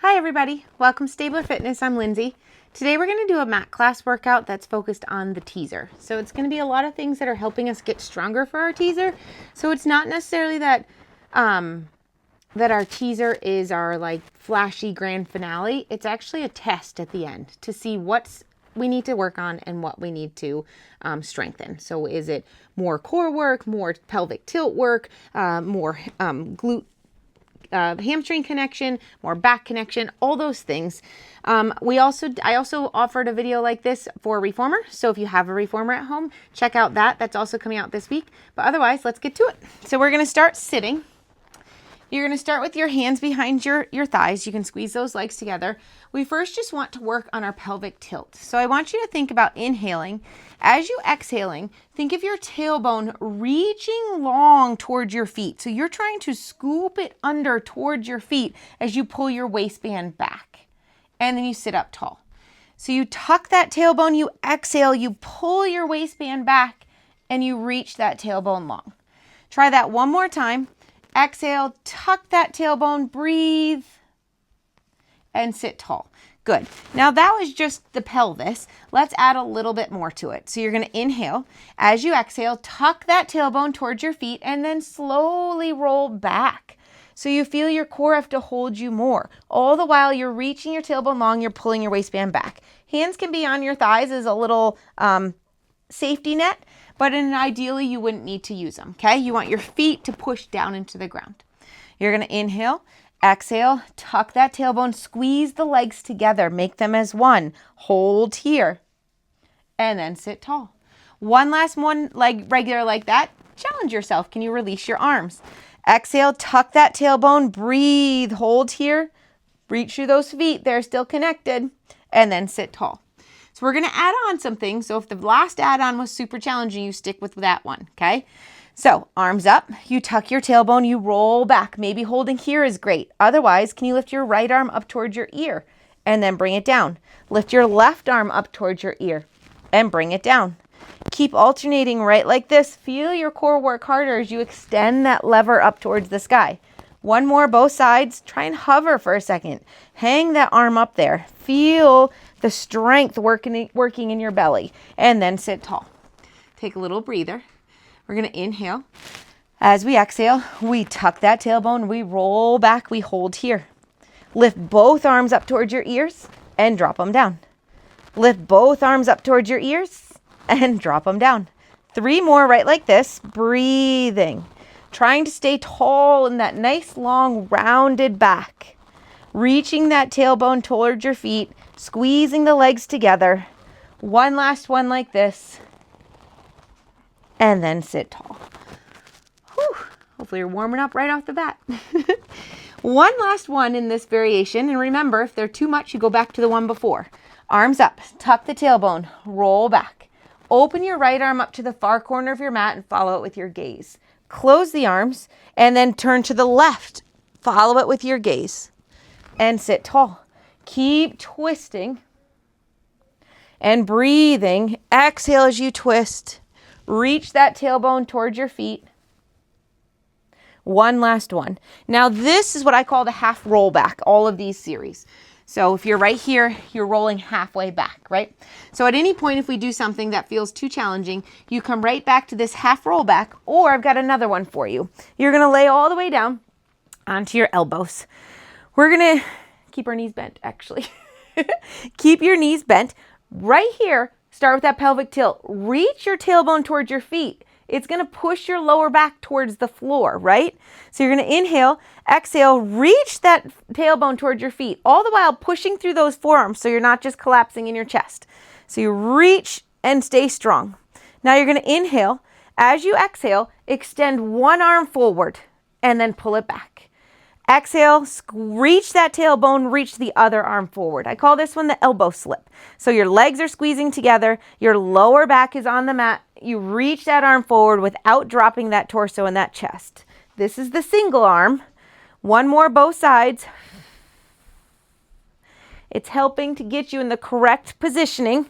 Hi everybody, welcome to Stabler Fitness. I'm Lindsay. Today we're going to do a mat class workout that's focused on the teaser. So it's going to be a lot of things that are helping us get stronger for our teaser. So it's not necessarily that our teaser is our like flashy grand finale. It's actually a test at the end to see what we need to work on and what we need to strengthen. So is it more core work, more pelvic tilt work, more glute hamstring connection, more back connection, all those things. I also offered a video like this for a reformer. So if you have a reformer at home, check out that. That's also coming out this week. But otherwise, let's get to it. So we're going to start sitting. You're going to start with your hands behind your thighs. You can squeeze those legs together. We first just want to work on our pelvic tilt. So I want you to think about inhaling. As you exhaling, think of your tailbone reaching long towards your feet. So you're trying to scoop it under towards your feet as you pull your waistband back. And then you sit up tall. So you tuck that tailbone, you exhale, you pull your waistband back, and you reach that tailbone long. Try that one more time. Exhale, tuck that tailbone, breathe, and sit tall. Good. Now that was just the pelvis. Let's add a little bit more to it. So you're going to inhale. As you exhale, tuck that tailbone towards your feet and then slowly roll back. So you feel your core have to hold you more. All the while you're reaching your tailbone long, you're pulling your waistband back. Hands can be on your thighs as a little safety net. But ideally, you wouldn't need to use them, okay? You want your feet to push down into the ground. You're going to inhale, exhale, tuck that tailbone, squeeze the legs together, make them as one. Hold here, and then sit tall. One last one, like regular like that. Challenge yourself. Can you release your arms? Exhale, tuck that tailbone, breathe, hold here, reach through those feet. They're still connected, and then sit tall. So we're going to add on some things. So if the last add-on was super challenging, you stick with that one, okay? So arms up, you tuck your tailbone, you roll back. Maybe holding here is great. Otherwise, can you lift your right arm up towards your ear and then bring it down? Lift your left arm up towards your ear and bring it down. Keep alternating right like this. Feel your core work harder as you extend that lever up towards the sky. One more, both sides. Try and hover for a second. Hang that arm up there. Feel the strength working in your belly. And then sit tall. Take a little breather. We're going to inhale. As we exhale, we tuck that tailbone. We roll back. We hold here. Lift both arms up towards your ears and drop them down. Lift both arms up towards your ears and drop them down. 3 more right like this. Breathing. Trying to stay tall in that nice, long, rounded back. Reaching that tailbone towards your feet. Squeezing the legs together. One last one like this. And then sit tall. Whew. Hopefully you're warming up right off the bat. One last one in this variation. And remember, if they're too much, you go back to the one before. Arms up. Tuck the tailbone. Roll back. Open your right arm up to the far corner of your mat and follow it with your gaze. Close the arms and then turn to the left. Follow it with your gaze and sit tall. Keep twisting and breathing. Exhale as you twist. Reach that tailbone towards your feet. One last one. Now this is what I call the half roll back, all of these series. So if you're right here, you're rolling halfway back, right? So at any point, if we do something that feels too challenging, you come right back to this half roll back, or I've got another one for you. You're going to lay all the way down onto your elbows. We're going to keep our knees bent, actually. Keep your knees bent. Right here, start with that pelvic tilt. Reach your tailbone towards your feet. It's going to push your lower back towards the floor, right? So you're going to inhale, exhale, reach that tailbone towards your feet, all the while pushing through those forearms so you're not just collapsing in your chest. So you reach and stay strong. Now you're going to inhale. As you exhale, extend one arm forward and then pull it back. Exhale, reach that tailbone, reach the other arm forward. I call this one the elbow slip. So your legs are squeezing together, your lower back is on the mat. You reach that arm forward without dropping that torso and that chest. This is the single arm. One more, both sides. It's helping to get you in the correct positioning.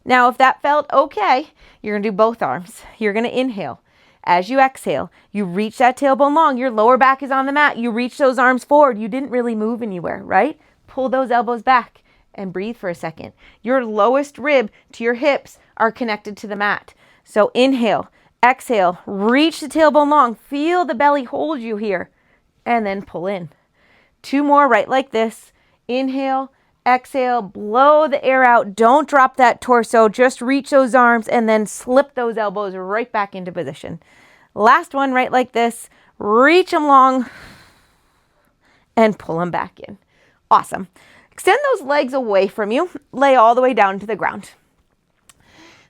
Now, if that felt okay, you're going to do both arms. You're going to inhale. As you exhale, you reach that tailbone long. Your lower back is on the mat. You reach those arms forward. You didn't really move anywhere, right? Pull those elbows back and breathe for a second. Your lowest rib to your hips are connected to the mat. So inhale, exhale, reach the tailbone long. Feel the belly hold you here, and then pull in. 2 more right like this. Inhale, exhale, blow the air out. Don't drop that torso. Just reach those arms and then slip those elbows right back into position. Last one right like this. Reach them long and pull them back in. Awesome. Extend those legs away from you. Lay all the way down to the ground.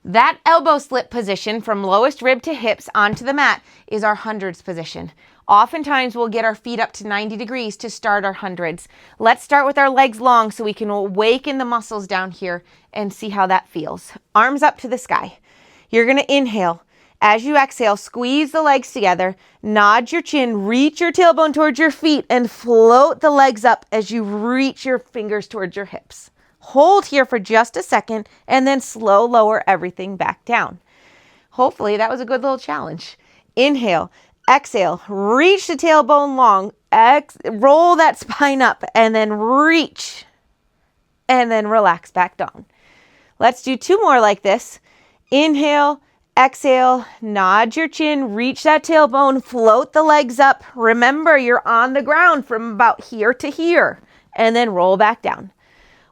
That elbow slip position from lowest rib to hips onto the mat is our hundreds position. Oftentimes we'll get our feet up to 90 degrees to start our hundreds. Let's start with our legs long so we can awaken the muscles down here and see how that feels. Arms up to the sky. You're going to inhale. As you exhale, squeeze the legs together, nod your chin, reach your tailbone towards your feet, and float the legs up as you reach your fingers towards your hips. Hold here for just a second and then slow lower everything back down. Hopefully that was a good little challenge. Inhale, exhale, reach the tailbone long, roll that spine up and then reach and then relax back down. Let's do 2 more like this. Inhale, exhale, nod your chin, reach that tailbone, float the legs up. Remember, you're on the ground from about here to here, and then roll back down.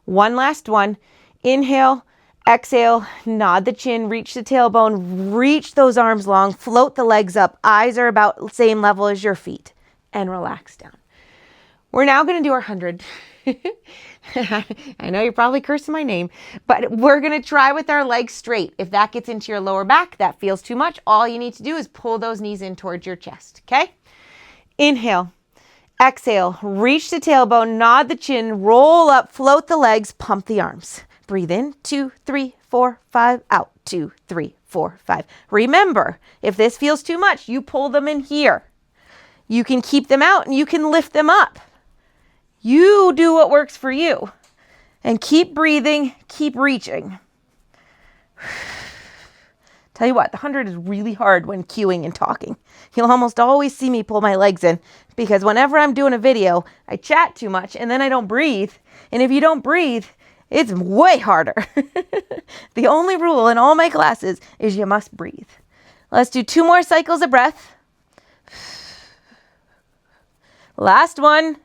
One last one. Inhale, exhale, nod the chin, reach the tailbone, reach those arms long, float the legs up. Eyes are about the same level as your feet, and relax down. We're now going to do our 100. I know you're probably cursing my name, but we're going to try with our legs straight. If that gets into your lower back, that feels too much, all you need to do is pull those knees in towards your chest, okay? Inhale, exhale, reach the tailbone, nod the chin, roll up, float the legs, pump the arms. Breathe in, 2, 3, 4, 5, out, 2, 3, 4, 5. Remember, if this feels too much, you pull them in here. You can keep them out and you can lift them up. You do what works for you. And keep breathing, keep reaching. Tell you what, the 100 is really hard when cueing and talking. You'll almost always see me pull my legs in because whenever I'm doing a video, I chat too much and then I don't breathe. And if you don't breathe, it's way harder. The only rule in all my classes is you must breathe. Let's do 2 more cycles of breath. Last one.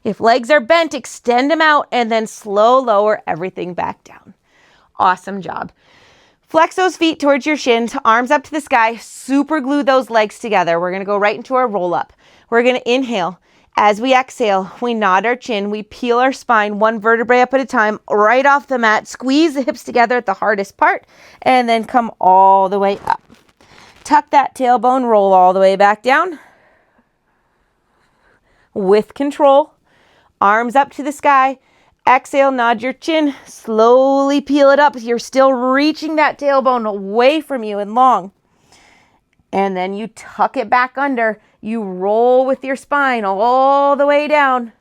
If legs are bent, extend them out and then slow lower everything back down. Awesome job. Flex those feet towards your shins, arms up to the sky, super glue those legs together. We're going to go right into our roll up. We're going to inhale. As we exhale, we nod our chin, we peel our spine 1 vertebrae up at a time, right off the mat, squeeze the hips together at the hardest part, and then come all the way up. Tuck that tailbone, roll all the way back down. With control. Arms up to the sky. Exhale, nod your chin. Slowly peel it up. You're still reaching that tailbone away from you and long. And then you tuck it back under. You roll with your spine all the way down.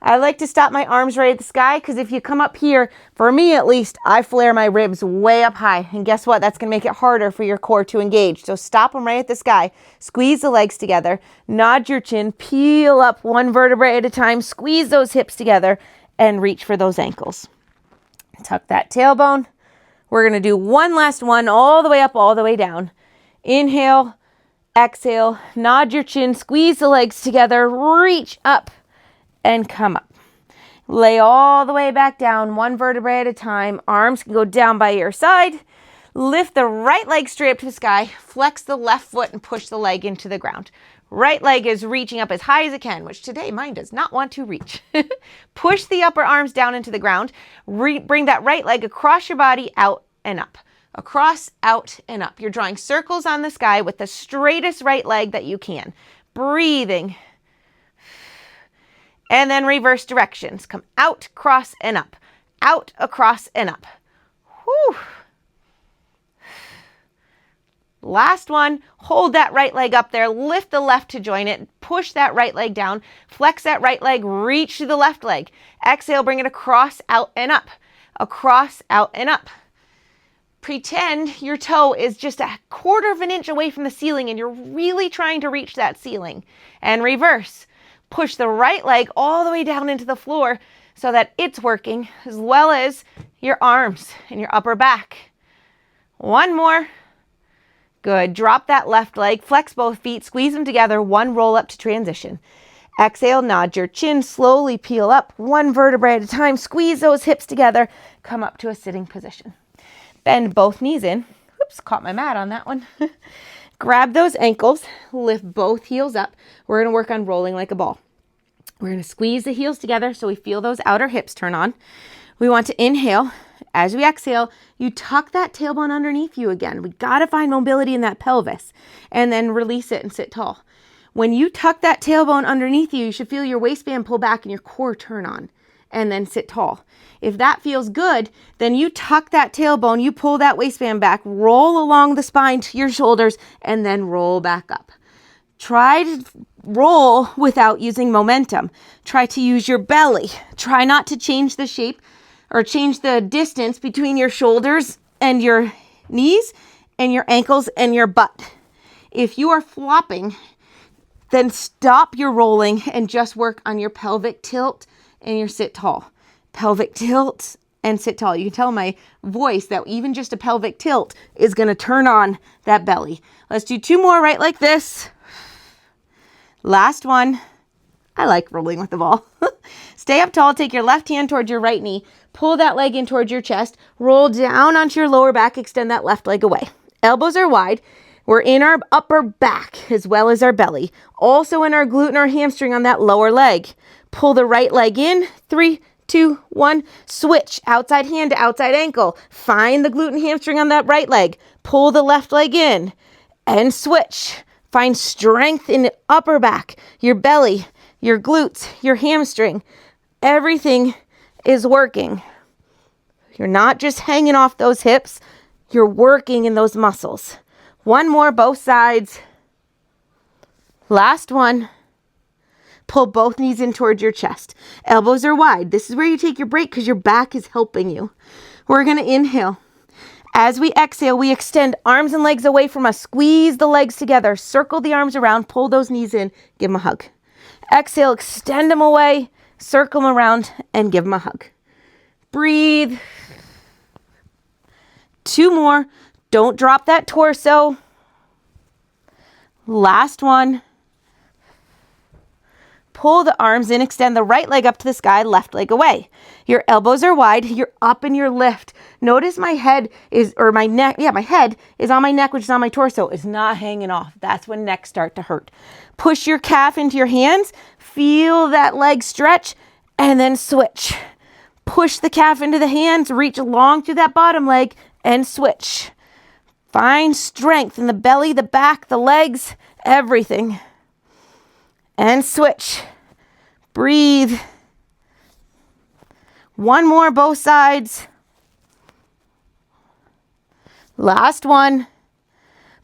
I like to stop my arms right at the sky because if you come up here, for me at least, I flare my ribs way up high. And guess what? That's going to make it harder for your core to engage. So stop them right at the sky. Squeeze the legs together. Nod your chin. Peel up 1 vertebrae at a time. Squeeze those hips together and reach for those ankles. Tuck that tailbone. We're going to do 1 last one all the way up, all the way down. Inhale, exhale, nod your chin, squeeze the legs together, reach up. And come up. Lay all the way back down, 1 vertebrae at a time. Arms can go down by your side. Lift the right leg straight up to the sky. Flex the left foot and push the leg into the ground. Right leg is reaching up as high as it can, which today mine does not want to reach. Push the upper arms down into the ground. Bring that right leg across your body, out and up. Across, out, and up. You're drawing circles on the sky with the straightest right leg that you can. Breathing. And then reverse directions. Come out, cross, and up. Out, across, and up. Whew. Last one. Hold that right leg up there. Lift the left to join it. Push that right leg down. Flex that right leg. Reach to the left leg. Exhale, bring it across, out, and up. Across, out, and up. Pretend your toe is just a quarter of an inch away from the ceiling and you're really trying to reach that ceiling. And reverse. Push the right leg all the way down into the floor so that it's working, as well as your arms and your upper back. One more. Good. Drop that left leg, flex both feet, squeeze them together, one roll up to transition. Exhale, nod your chin, slowly peel up, one vertebrae at a time, squeeze those hips together, come up to a sitting position. Bend both knees in. Oops, caught my mat on that one. Grab those ankles, lift both heels up. We're going to work on rolling like a ball. We're going to squeeze the heels together so we feel those outer hips turn on. We want to inhale. As we exhale, you tuck that tailbone underneath you again. We got to find mobility in that pelvis and then release it and sit tall. When you tuck that tailbone underneath you, you should feel your waistband pull back and your core turn on and then sit tall. If that feels good, then you tuck that tailbone, you pull that waistband back, roll along the spine to your shoulders, and then roll back up. Try to roll without using momentum. Try to use your belly. Try not to change the shape or change the distance between your shoulders and your knees and your ankles and your butt. If you are flopping, then stop your rolling and just work on your pelvic tilt and your sit tall. Pelvic tilt and sit tall. You can tell my voice that even just a pelvic tilt is going to turn on that belly. Let's do two more right like this. Last one. I like rolling with the ball. Stay up tall. Take your left hand towards your right knee. Pull that leg in towards your chest. Roll down onto your lower back. Extend that left leg away. Elbows are wide. We're in our upper back as well as our belly. Also in our glute and our hamstring on that lower leg. Pull the right leg in. 3, 2, 1. Switch. Outside hand to outside ankle. Find the glute and hamstring on that right leg. Pull the left leg in and switch. Find strength in the upper back, your belly, your glutes, your hamstring. Everything is working. You're not just hanging off those hips. You're working in those muscles. One more, both sides. Last one. Pull both knees in towards your chest. Elbows are wide. This is where you take your break because your back is helping you. We're going to inhale. As we exhale, we extend arms and legs away from us. Squeeze the legs together. Circle the arms around. Pull those knees in. Give them a hug. Exhale, extend them away. Circle them around and give them a hug. Breathe. Two more. Don't drop that torso. Last one. Pull the arms in, extend the right leg up to the sky, left leg away. Your elbows are wide, you're up in your lift. Notice my head is, or my neck, my head is on my neck, which is on my torso. It's not hanging off. That's when necks start to hurt. Push your calf into your hands, feel that leg stretch, and then switch. Push the calf into the hands, reach long through that bottom leg, and switch. Find strength in the belly, the back, the legs, everything. And switch. Breathe. One more, both sides. Last one.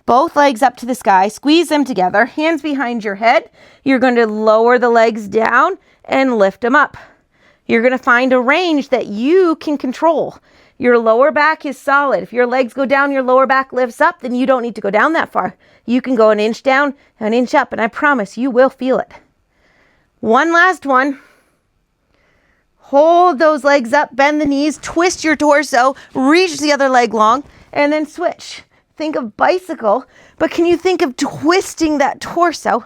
Both legs up to the sky. Squeeze them together. Hands behind your head. You're going to lower the legs down and lift them up. You're going to find a range that you can control. Your lower back is solid. If your legs go down, your lower back lifts up, then you don't need to go down that far. You can go an inch down, an inch up, and I promise you will feel it. One last one. Hold those legs up, bend the knees, twist your torso, reach the other leg long, and then switch. Think of bicycle, but can you think of twisting that torso?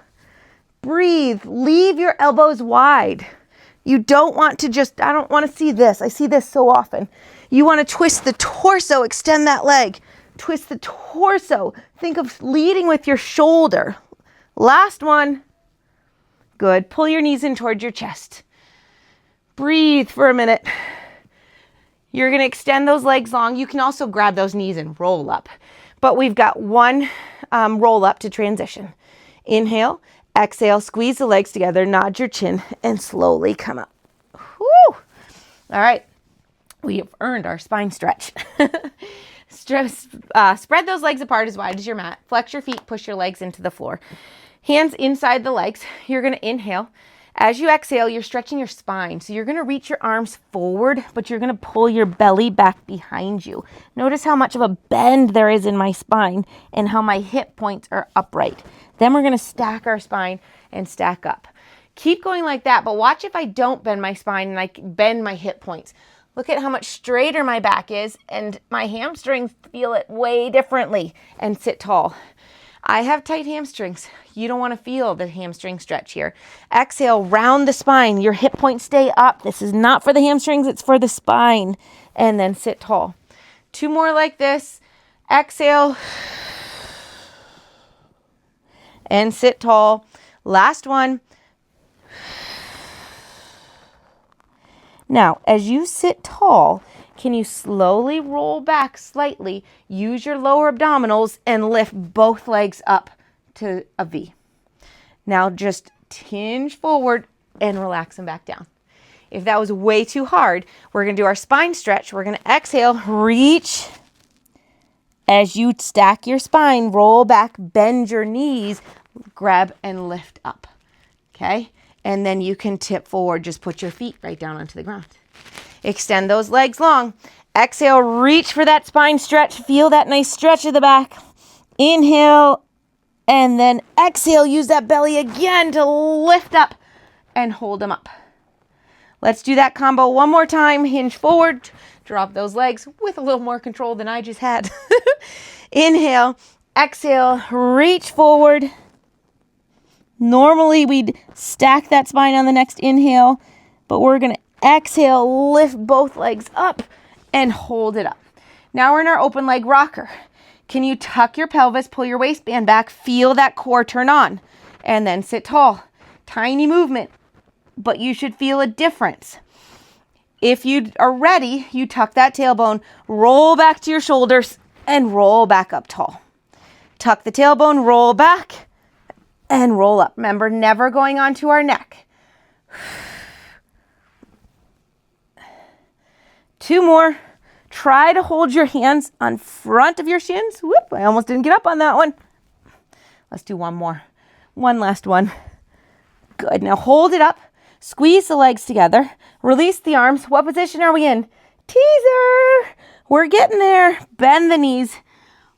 Breathe. Leave your elbows wide. You don't want to just, I don't want to see this. I see this so often. You want to twist the torso, extend that leg. Twist the torso. Think of leading with your shoulder. Last one. Good. Pull your knees in towards your chest. Breathe for a minute. You're going to extend those legs long. You can also grab those knees and roll up. But we've got one roll up to transition. Inhale, exhale, squeeze the legs together, nod your chin, and slowly come up. Whew. All right. We have earned our spine stretch. Spread those legs apart as wide as your mat. Flex your feet, push your legs into the floor. Hands inside the legs. You're going to inhale. As you exhale, you're stretching your spine. So you're going to reach your arms forward, but you're going to pull your belly back behind you. Notice how much of a bend there is in my spine and how my hip points are upright. Then we're going to stack our spine and stack up. Keep going like that, but watch if I don't bend my spine and I bend my hip points. Look at how much straighter my back is, and my hamstrings feel it way differently. And sit tall. I have tight hamstrings. You don't want to feel the hamstring stretch here. Exhale, round the spine. Your hip points stay up. This is not for the hamstrings, it's for the spine. And then sit tall. 2 more like this. Exhale. And sit tall. Last one. Now, as you sit tall, can you slowly roll back slightly, use your lower abdominals, and lift both legs up to a V? Now just tinge forward and relax them back down. If that was way too hard, we're going to do our spine stretch. We're going to exhale, reach. As you stack your spine, roll back, bend your knees, grab and lift up. Okay? And then you can tip forward. Just put your feet right down onto the ground. Extend those legs long. Exhale, reach for that spine stretch. Feel that nice stretch of the back. Inhale, and then exhale. Use that belly again to lift up and hold them up. Let's do that combo one more time. Hinge forward. Drop those legs with a little more control than I just had. Inhale, exhale, reach forward. Normally we'd stack that spine on the next inhale, but we're going to exhale, lift both legs up and hold it up. Now we're in our open leg rocker. Can you tuck your pelvis, pull your waistband back, feel that core turn on, and then sit tall. Tiny movement, but you should feel a difference. If you are ready, you tuck that tailbone, roll back to your shoulders, and roll back up tall. Tuck the tailbone, roll back, and roll up. Remember, never going onto our neck. 2 more. Try to hold your hands on front of your shins. Whoop, I almost didn't get up on that one. Let's do 1 more. One last one. Good. Now hold it up. Squeeze the legs together. Release the arms. What position are we in? Teaser. We're getting there. Bend the knees.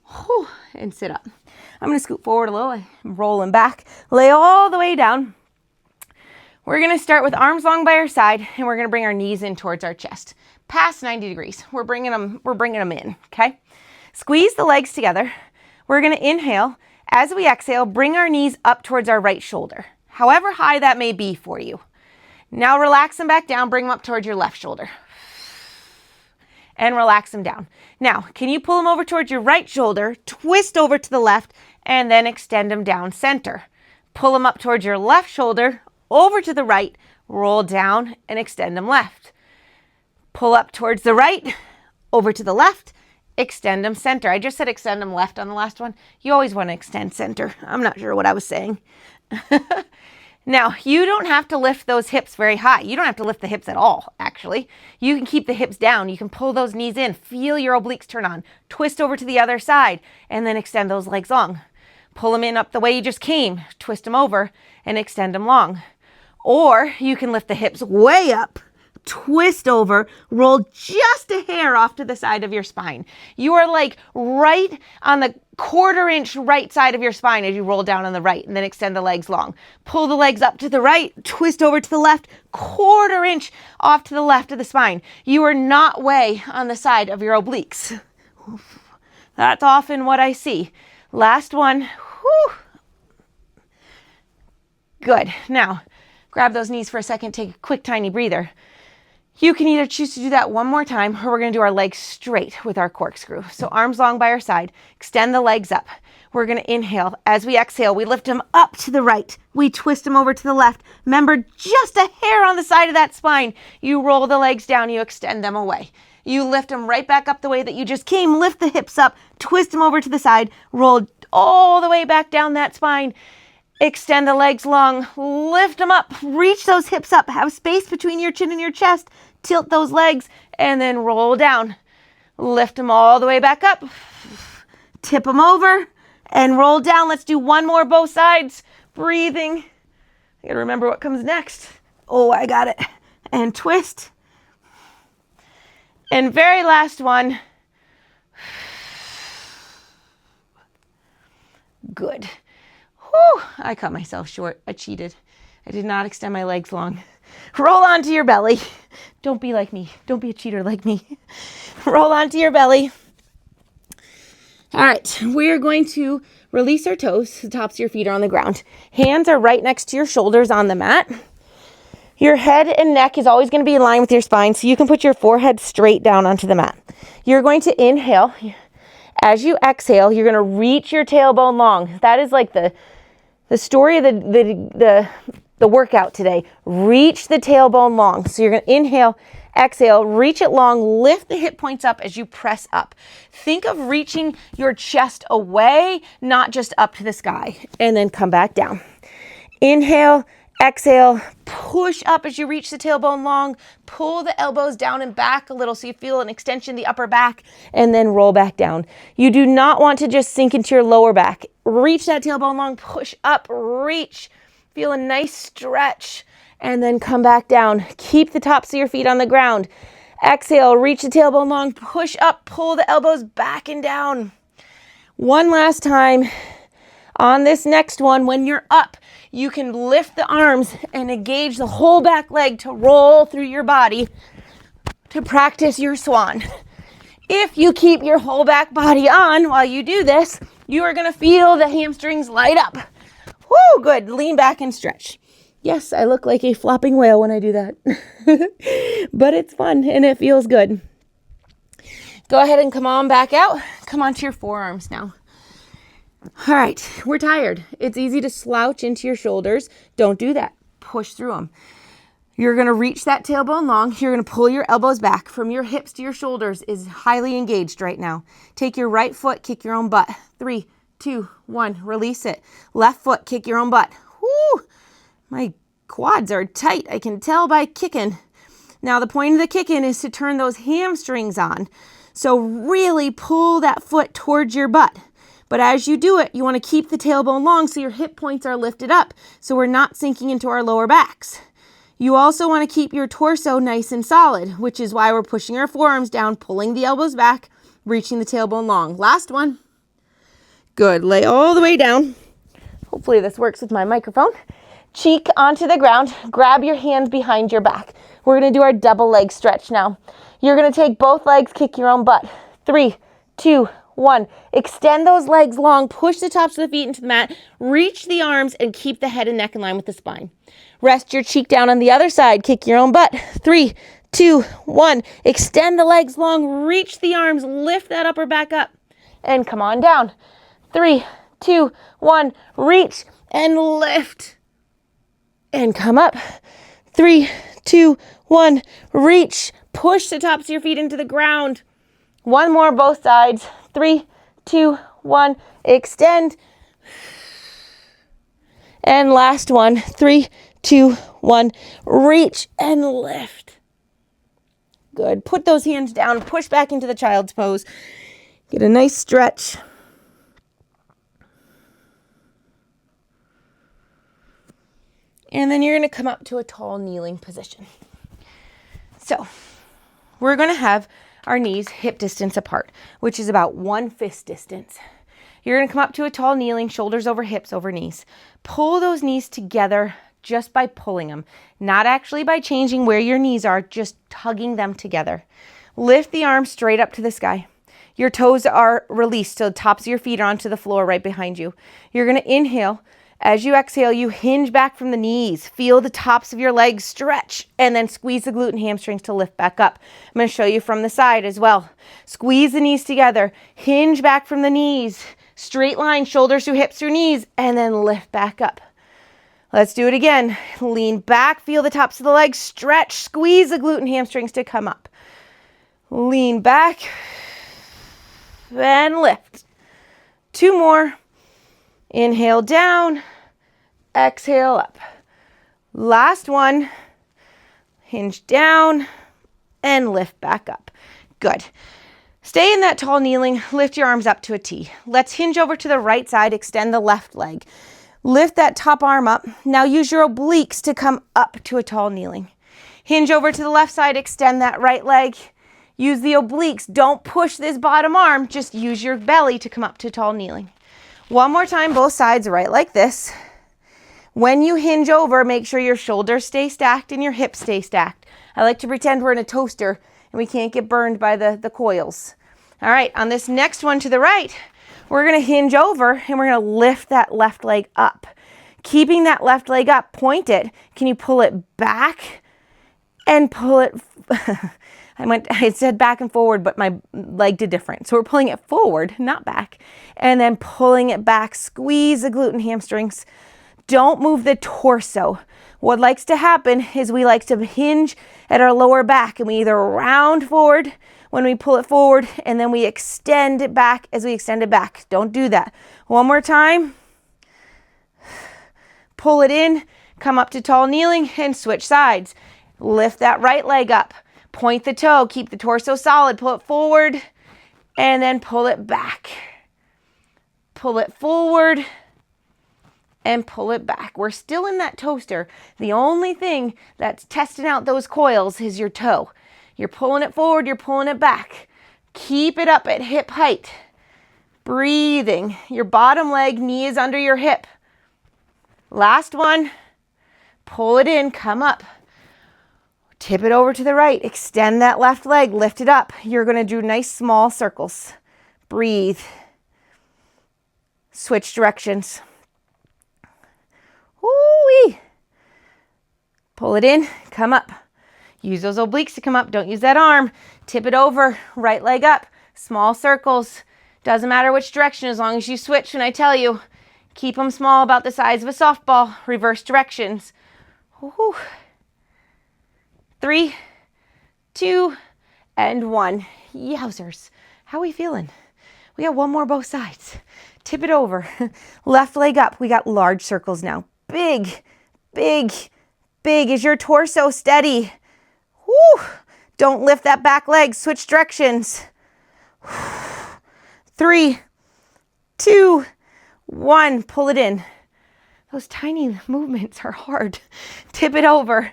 Whew, and sit up. I'm going to scoot forward a little. I'm rolling back. Lay all the way down. We're going to start with arms long by our side, and we're going to bring our knees in towards our chest. Past 90 degrees. We're bringing them in, okay? Squeeze the legs together. We're going to inhale. As we exhale, bring our knees up towards our right shoulder, however high that may be for you. Now relax them back down. Bring them up towards your left shoulder. And relax them down. Now, can you pull them over towards your right shoulder, twist over to the left, and then extend them down center. Pull them up towards your left shoulder, over to the right, roll down, and extend them left. Pull up towards the right, over to the left, extend them center. I just said extend them left on the last one. You always want to extend center. I'm not sure what I was saying. Now, you don't have to lift those hips very high. You don't have to lift the hips at all, actually. You can keep the hips down. You can pull those knees in. Feel your obliques turn on. Twist over to the other side, and then extend those legs long. Pull them in up the way you just came. Twist them over, and extend them long. Or you can lift the hips way up, twist over, roll just a hair off to the side of your spine. You are like right on the 1/4 inch right side of your spine as you roll down on the right, and then extend the legs long. Pull the legs up to the right, twist over to the left, 1/4 inch off to the left of the spine. You are not way on the side of your obliques. That's often what I see. Last one. Whew. Good. Now, grab those knees for a second, take a quick tiny breather. You can either choose to do that one more time, or we're going to do our legs straight with our corkscrew. So arms long by our side, extend the legs up. We're going to inhale. As we exhale, we lift them up to the right. We twist them over to the left. Remember, just a hair on the side of that spine. You roll the legs down, you extend them away. You lift them right back up the way that you just came. Lift the hips up, twist them over to the side, roll all the way back down that spine. Extend the legs long, lift them up, reach those hips up, have space between your chin and your chest, tilt those legs, and then roll down. Lift them all the way back up, tip them over, and roll down. Let's do one more, both sides. Breathing I gotta remember what comes next. Oh, I got it. And twist. And very last one. Good. Whew, I cut myself short. I cheated. I did not extend my legs long. Roll onto your belly. Don't be like me. Don't be a cheater like me. Roll onto your belly. All right, we're going to release our toes. The tops of your feet are on the ground. Hands are right next to your shoulders on the mat. Your head and neck is always going to be in line with your spine, so you can put your forehead straight down onto the mat. You're going to inhale. As you exhale, you're going to reach your tailbone long. That is like the story of the workout today. Reach the tailbone long. So you're going to inhale, exhale, reach it long, lift the hip points up as you press up. Think of reaching your chest away, not just up to the sky, and then come back down. Inhale, exhale, push up as you reach the tailbone long, pull the elbows down and back a little so you feel an extension of the upper back, and then roll back down. You do not want to just sink into your lower back. Reach that tailbone long, push up, reach, feel a nice stretch, and then come back down. Keep the tops of your feet on the ground. Exhale, reach the tailbone long, push up, pull the elbows back and down. One last time. On this next one, when you're up, you can lift the arms and engage the whole back leg to roll through your body to practice your swan. If you keep your whole back body on while you do this, you are going to feel the hamstrings light up. Woo, good. Lean back and stretch. Yes, I look like a flopping whale when I do that, but it's fun and it feels good. Go ahead and come on back out. Come onto your forearms now. All right, we're tired. It's easy to slouch into your shoulders. Don't do that. Push through them. You're going to reach that tailbone long. You're going to pull your elbows back. From your hips to your shoulders is highly engaged right now. Take your right foot, kick your own butt. 3, 2, 1, release it. Left foot, kick your own butt. Woo! My quads are tight. I can tell by kicking. Now the point of the kicking is to turn those hamstrings on. So really pull that foot towards your butt. But as you do it, you want to keep the tailbone long so your hip points are lifted up so we're not sinking into our lower backs. You also want to keep your torso nice and solid, which is why we're pushing our forearms down, pulling the elbows back, reaching the tailbone long. Last one. Good. Lay all the way down. Hopefully this works with my microphone. Cheek onto the ground. Grab your hands behind your back. We're going to do our double leg stretch now. You're going to take both legs, kick your own butt. 3, 2, 1. Extend those legs long. Push the tops of the feet into the mat. Reach the arms and keep the head and neck in line with the spine. Rest your cheek down on the other side. Kick your own butt. 3, 2, 1. Extend the legs long. Reach the arms. Lift that upper back up. And come on down. 3, 2, 1. Reach and lift. And come up. 3, 2, 1. Reach. Push the tops of your feet into the ground. One more, both sides. 3, 2, 1. Extend. And last one. 3, 2, 1. Reach and lift. Good. Put those hands down. Push back into the child's pose. Get a nice stretch. And then you're going to come up to a tall kneeling position. So we're going to have our knees hip distance apart, which is about 1 fist distance. You're going to come up to a tall kneeling, shoulders over hips over knees. Pull those knees together just by pulling them, not actually by changing where your knees are, just tugging them together. Lift the arms straight up to the sky. Your toes are released, so the tops of your feet are onto the floor right behind you. You're going to inhale. As you exhale, you hinge back from the knees. Feel the tops of your legs stretch and then squeeze the glute and hamstrings to lift back up. I'm going to show you from the side as well. Squeeze the knees together. Hinge back from the knees. Straight line, shoulders through hips through knees, and then lift back up. Let's do it again. Lean back. Feel the tops of the legs stretch. Squeeze the glute and hamstrings to come up. Lean back and lift. 2 more. Inhale down, exhale up. Last one, hinge down and lift back up. Good. Stay in that tall kneeling, lift your arms up to a T. Let's hinge over to the right side, extend the left leg. Lift that top arm up. Now use your obliques to come up to a tall kneeling. Hinge over to the left side, extend that right leg. Use the obliques. Don't push this bottom arm. Just use your belly to come up to tall kneeling. One more time, both sides, right like this. When you hinge over, make sure your shoulders stay stacked and your hips stay stacked. I like to pretend we're in a toaster and we can't get burned by the coils. All right, on this next one to the right, we're gonna hinge over and we're gonna lift that left leg up. Keeping that left leg up, point it. Can you pull it back and pull it? I said back and forward, but my leg did different. So we're pulling it forward, not back, and then pulling it back. Squeeze the glute and hamstrings. Don't move the torso. What likes to happen is we like to hinge at our lower back and we either round forward when we pull it forward and then we extend it back as we extend it back. Don't do that. One more time. Pull it in, come up to tall kneeling and switch sides. Lift that right leg up. Point the toe, keep the torso solid, pull it forward and then pull it back. Pull it forward and pull it back. We're still in that toaster. The only thing that's testing out those coils is your toe. You're pulling it forward, you're pulling it back. Keep it up at hip height. Breathing. Your bottom leg, knee is under your hip. Last one. Pull it in, come up. Tip it over to the right. Extend that left leg, lift it up. You're going to do nice small circles. Breathe. Switch directions. Woo-wee. Pull it in, come up. Use those obliques to come up. Don't use that arm. Tip it over, right leg up. Small circles. Doesn't matter which direction as long as you switch when I tell you. Keep them small, about the size of a softball. Reverse directions. Woo-hoo. 3, 2, and 1. Yowzers. How are we feeling? We got one more both sides. Tip it over. Left leg up. We got large circles now. Big, big, big. Is your torso steady? Woo. Don't lift that back leg. Switch directions. 3, 2, 1. Pull it in. Those tiny movements are hard. Tip it over.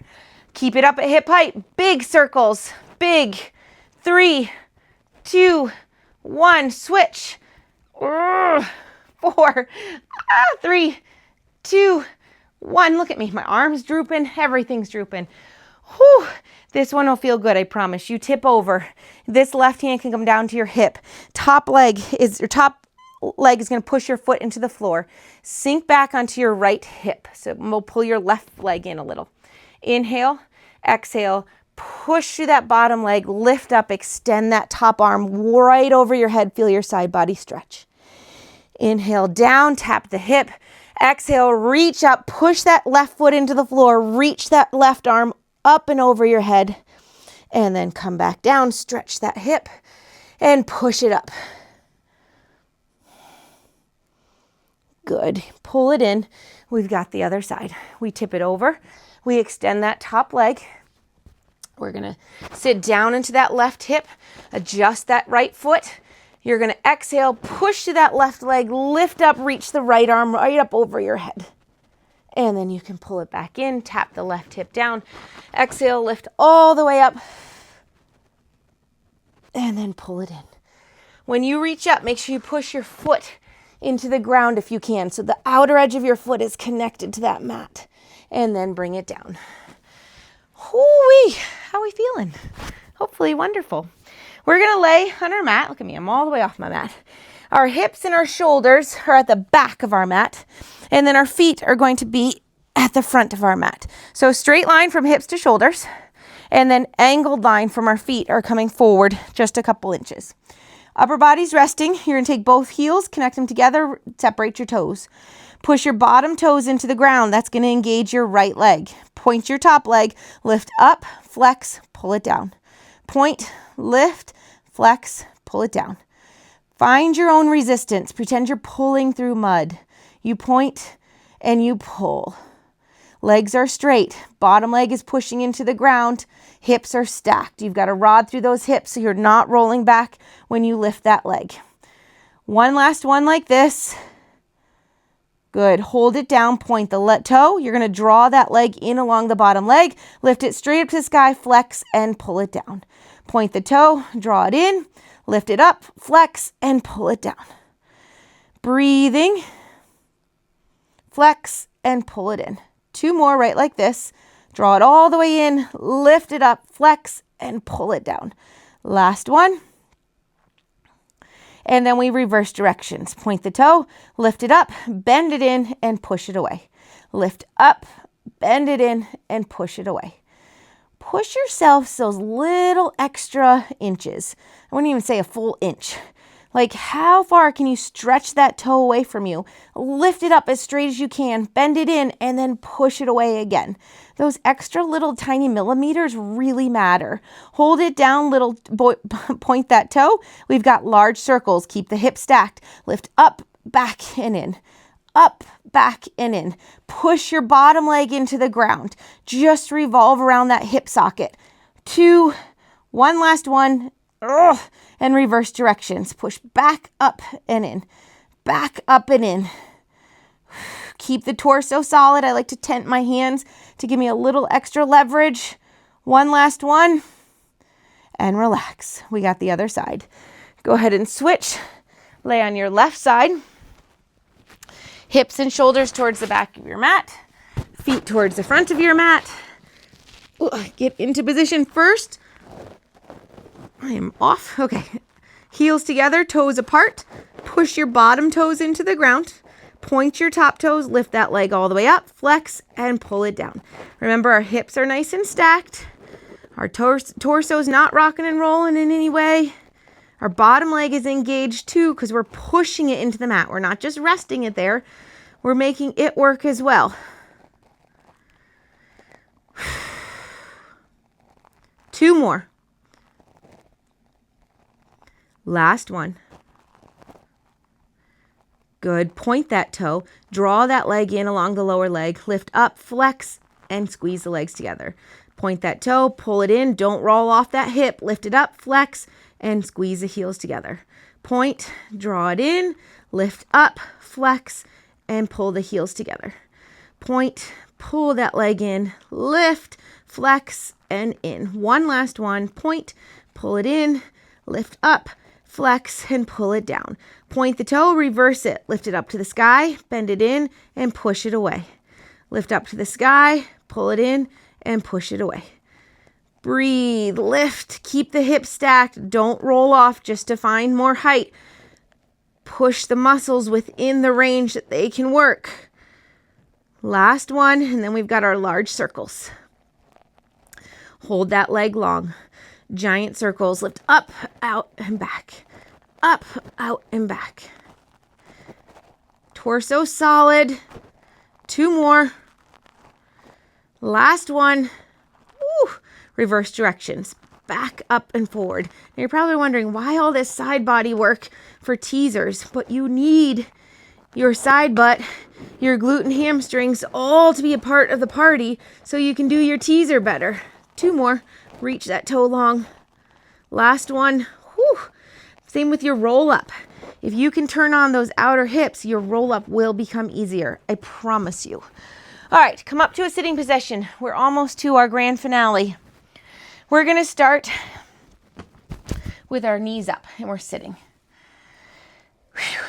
Keep it up at hip height. Big circles. Big. 3, 2, 1. Switch. 4, 3, 2, 1. Look at me. My arm's drooping. Everything's drooping. Whew. This one will feel good, I promise. You tip over. This left hand can come down to your hip. Top leg is going to push your foot into the floor. Sink back onto your right hip. So we'll pull your left leg in a little. Inhale, exhale, push through that bottom leg, lift up, extend that top arm right over your head. Feel your side body stretch. Inhale down, tap the hip. Exhale, reach up, push that left foot into the floor, reach that left arm up and over your head, and then come back down, stretch that hip, and push it up. Good. Pull it in. We've got the other side. We tip it over. We extend that top leg. We're going to sit down into that left hip, adjust that right foot. You're going to exhale, push to that left leg, lift up, reach the right arm right up over your head. And then you can pull it back in, tap the left hip down. Exhale, lift all the way up. And then pull it in. When you reach up, make sure you push your foot into the ground if you can. So the outer edge of your foot is connected to that mat. And then bring it down. Hoo-wee! How are we feeling? Hopefully wonderful. We're going to lay on our mat. Look at me, I'm all the way off my mat. Our hips and our shoulders are at the back of our mat. And then our feet are going to be at the front of our mat. So straight line from hips to shoulders. And then angled line from our feet are coming forward just a couple inches. Upper body's resting. You're going to take both heels, connect them together, separate your toes. Push your bottom toes into the ground. That's going to engage your right leg. Point your top leg, lift up, flex, pull it down. Point, lift, flex, pull it down. Find your own resistance. Pretend you're pulling through mud. You point and you pull. Legs are straight. Bottom leg is pushing into the ground. Hips are stacked. You've got to rod through those hips so you're not rolling back when you lift that leg. One last one like this. Good. Hold it down. Point the toe. You're going to draw that leg in along the bottom leg. Lift it straight up to the sky. Flex and pull it down. Point the toe. Draw it in. Lift it up. Flex and pull it down. Breathing. Flex and pull it in. 2 more right like this. Draw it all the way in. Lift it up. Flex and pull it down. Last one. And then we reverse directions. Point the toe, lift it up, bend it in, and push it away. Lift up, bend it in, and push it away. Push yourself those little extra inches. I wouldn't even say a full inch. Like, how far can you stretch that toe away from you? Lift it up as straight as you can, bend it in, and then push it away again. Those extra little tiny millimeters really matter. Hold it down, point that toe. We've got large circles. Keep the hips stacked. Lift up, back, and in. Up, back, and in. Push your bottom leg into the ground. Just revolve around that hip socket. 2, one last one. Ugh. And reverse directions. Push back up and in. Back up and in. Keep the torso solid. I like to tent my hands to give me a little extra leverage. One last one. And relax. We got the other side. Go ahead and switch. Lay on your left side. Hips and shoulders towards the back of your mat. Feet towards the front of your mat. Get into position first. I am off. Okay. Heels together, toes apart. Push your bottom toes into the ground. Point your top toes, lift that leg all the way up, flex, and pull it down. Remember, our hips are nice and stacked. Our torso's not rocking and rolling in any way. Our bottom leg is engaged too because we're pushing it into the mat. We're not just resting it there. We're making it work as well. 2 more. Last one. Good. Point that toe. Draw that leg in along the lower leg. Lift up, flex, and squeeze the legs together. Point that toe, pull it in. Don't roll off that hip. Lift it up, flex, and squeeze the heels together. Point, draw it in, lift up, flex, and pull the heels together. Point, pull that leg in, lift, flex, and in. One last one. Point, pull it in, lift up, flex, and pull it down. Point the toe, reverse it. Lift it up to the sky, bend it in, and push it away. Lift up to the sky, pull it in, and push it away. Breathe, lift, keep the hips stacked. Don't roll off just to find more height. Push the muscles within the range that they can work. Last one, and then we've got our large circles. Hold that leg long. Giant circles. Lift up, out, and back. Up, out, and back. Torso solid. 2 more. Last one. Woo. Reverse directions. Back, up, and forward. Now you're probably wondering why all this side body work for teasers, but you need your side butt, your glute and hamstrings all to be a part of the party so you can do your teaser better. 2 more. Reach that toe long. Last one. Whew. Same with your roll up. If you can turn on those outer hips, your roll up will become easier. I promise you. All right, come up to a sitting position. We're almost to our grand finale. We're going to start with our knees up and we're sitting.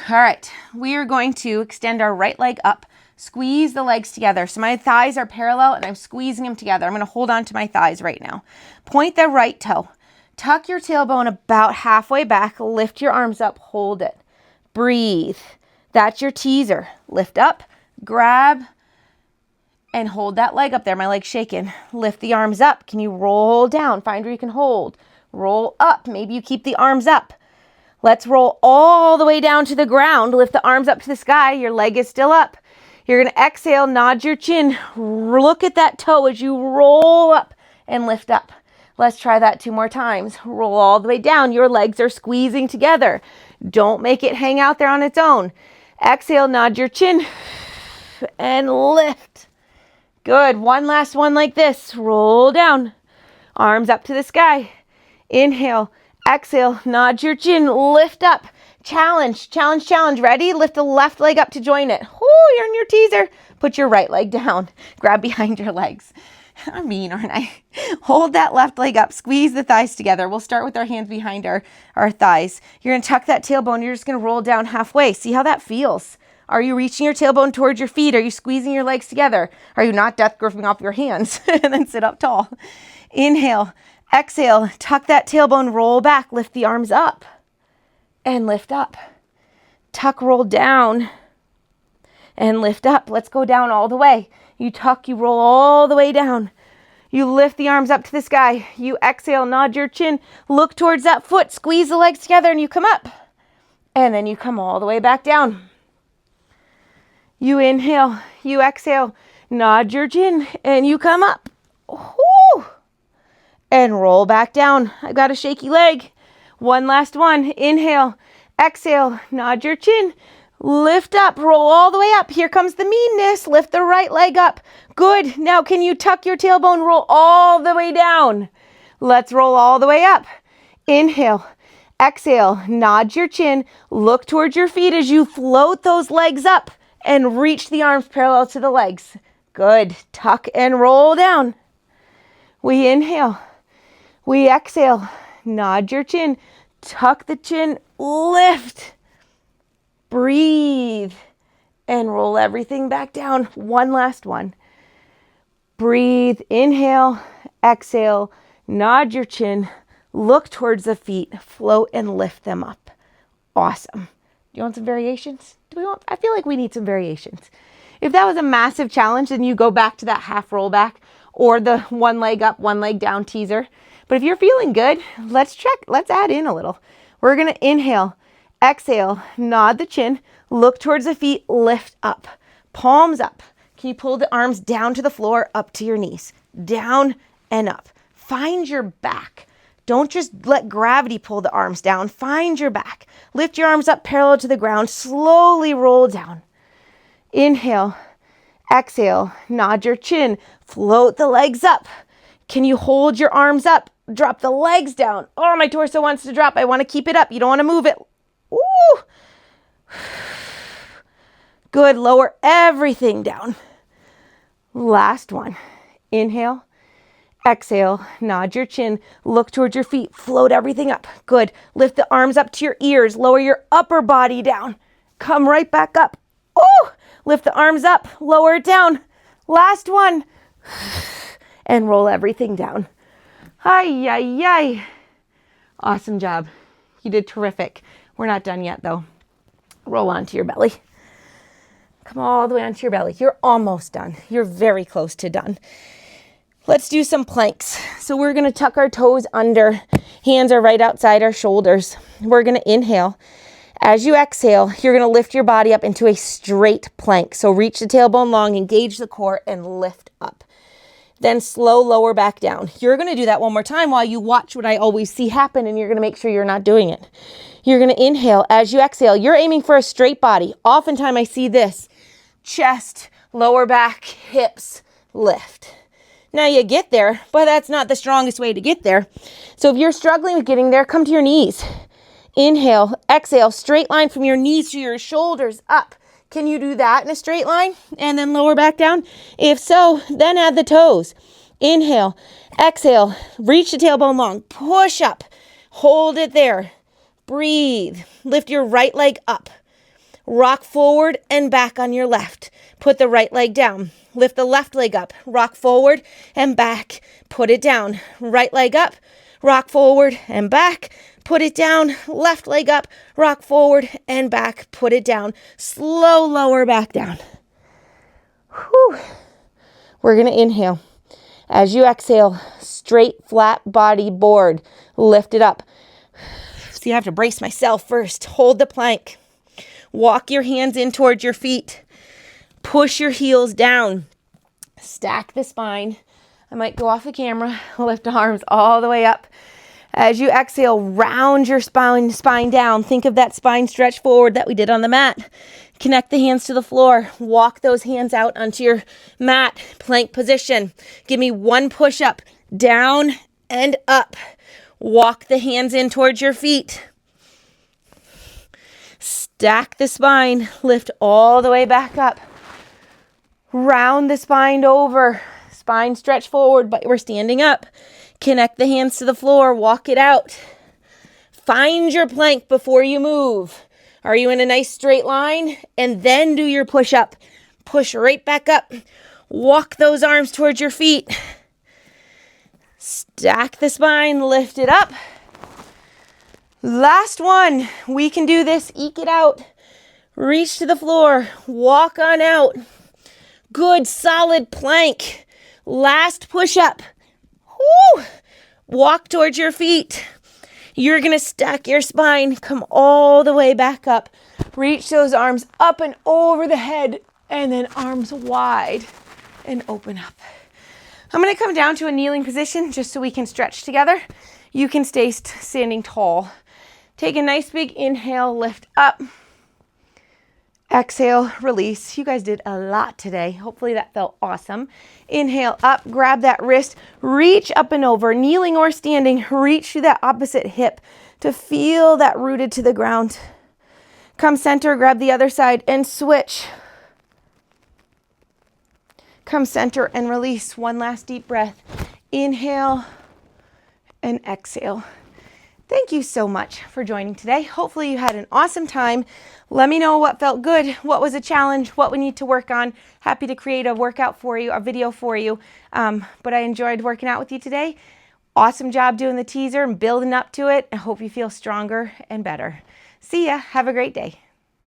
All right, we are going to extend our right leg up, squeeze the legs together. So my thighs are parallel and I'm squeezing them together. I'm going to hold on to my thighs right now. Point the right toe. Tuck your tailbone about halfway back. Lift your arms up. Hold it. Breathe. That's your teaser. Lift up, grab, and hold that leg up there. My leg's shaking. Lift the arms up. Can you roll down? Find where you can hold. Roll up. Maybe you keep the arms up. Let's roll all the way down to the ground. Lift the arms up to the sky. Your leg is still up. You're going to exhale, nod your chin. Look at that toe as you roll up and lift up. Let's try that 2 more times. Roll all the way down. Your legs are squeezing together. Don't make it hang out there on its own. Exhale, nod your chin and lift. Good. One last one like this. Roll down. Arms up to the sky. Inhale. Exhale. Nod your chin. Lift up. Challenge, challenge, challenge. Ready? Lift the left leg up to join it. Whoo, you're in your teaser. Put your right leg down. Grab behind your legs. I'm mean, aren't I? Hold that left leg up. Squeeze the thighs together. We'll start with our hands behind our thighs. You're going to tuck that tailbone. You're just going to roll down halfway. See how that feels? Are you reaching your tailbone towards your feet? Are you squeezing your legs together? Are you not death gripping off your hands? And then sit up tall. Inhale. Exhale. Tuck that tailbone. Roll back. Lift the arms up. And lift up. Tuck, roll down. And lift up. Let's go down all the way. You tuck, you roll all the way down. You lift the arms up to the sky. You exhale, nod your chin. Look towards that foot. Squeeze the legs together and you come up. And then you come all the way back down. You inhale, you exhale, nod your chin, and you come up. Whoo! And roll back down. I got a shaky leg. One last one. Inhale, exhale, nod your chin, lift up, roll all the way up. Here comes the meanness. Lift the right leg up. Good. Now can you tuck your tailbone, roll all the way down. Let's roll all the way up. Inhale, exhale, nod your chin, look towards your feet as you float those legs up. And reach the arms parallel to the legs. Good. Tuck and roll down. We inhale. We exhale. Nod your chin. Tuck the chin. Lift. Breathe. And roll everything back down. One last one. Breathe. Inhale. Exhale. Nod your chin. Look towards the feet. Float and lift them up. Awesome. Do you want some variations? I feel like we need some variations. If that was a massive challenge, then you go back to that half roll back or the one leg up, one leg down teaser. But if you're feeling good, let's add in a little. We're going to inhale, exhale, nod the chin, look towards the feet, lift up, palms up. Can you pull the arms down to the floor, up to your knees, down and up. Find your back. Don't just let gravity pull the arms down. Find your back. Lift your arms up parallel to the ground. Slowly roll down. Inhale. Exhale. Nod your chin. Float the legs up. Can you hold your arms up? Drop the legs down. Oh, my torso wants to drop. I want to keep it up. You don't want to move it. Ooh. Good. Lower everything down. Last one. Inhale. Exhale, nod your chin, look towards your feet, float everything up. Good. Lift the arms up to your ears, lower your upper body down. Come right back up. Oh, lift the arms up, lower it down. Last one. And roll everything down. Ay, ay, ay. Awesome job. You did terrific. We're not done yet though. Roll onto your belly. Come all the way onto your belly. You're almost done. You're very close to done. Let's do some planks. So we're going to tuck our toes under. Hands are right outside our shoulders. We're going to inhale. As you exhale, you're going to lift your body up into a straight plank. So reach the tailbone long, engage the core, and lift up. Then slow lower back down. You're going to do that one more time while you watch what I always see happen, and you're going to make sure you're not doing it. You're going to inhale. As you exhale, you're aiming for a straight body. Oftentimes I see this. Chest, lower back, hips, lift. Now you get there, but that's not the strongest way to get there. So if you're struggling with getting there, come to your knees. Inhale, exhale, straight line from your knees to your shoulders up. Can you do that in a straight line and then lower back down? If so, then add the toes. Inhale, exhale, reach the tailbone long, push up, hold it there. Breathe, lift your right leg up. Rock forward and back on your left. Put the right leg down. Lift the left leg up. Rock forward and back. Put it down. Right leg up. Rock forward and back. Put it down. Left leg up. Rock forward and back. Put it down. Slow lower back down. Whew. We're going to inhale. As you exhale, straight flat body board. Lift it up. So you have to brace myself first. Hold the plank. Walk your hands in towards your feet. Push your heels down. Stack the spine. I might go off the camera. Lift the arms all the way up. As you exhale, round your spine down. Think of that spine stretch forward that we did on the mat. Connect the hands to the floor. Walk those hands out onto your mat. Plank position. Give me one push up. Down and up. Walk the hands in towards your feet. Stack the spine, lift all the way back up. Round the spine over. Spine stretch forward, but we're standing up. Connect the hands to the floor, walk it out. Find your plank before you move. Are you in a nice straight line? And then do your push-up. Push right back up. Walk those arms towards your feet. Stack the spine, lift it up. Last one. We can do this. Eke it out. Reach to the floor. Walk on out. Good, solid plank. Last push-up. Woo! Walk towards your feet. You're going to stack your spine. Come all the way back up. Reach those arms up and over the head. And then arms wide and open up. I'm going to come down to a kneeling position just so we can stretch together. You can stay standing tall. Take a nice big inhale, lift up. Exhale, release. You guys did a lot today. Hopefully that felt awesome. Inhale up, grab that wrist, reach up and over, kneeling or standing, reach to that opposite hip to feel that rooted to the ground. Come center, grab the other side and switch. Come center and release. One last deep breath. Inhale and exhale. Thank you so much for joining today. Hopefully you had an awesome time. Let me know what felt good, what was a challenge, what we need to work on. Happy to create a workout for you, a video for you. But I enjoyed working out with you today. Awesome job doing the teaser and building up to it. I hope you feel stronger and better. See ya. Have a great day.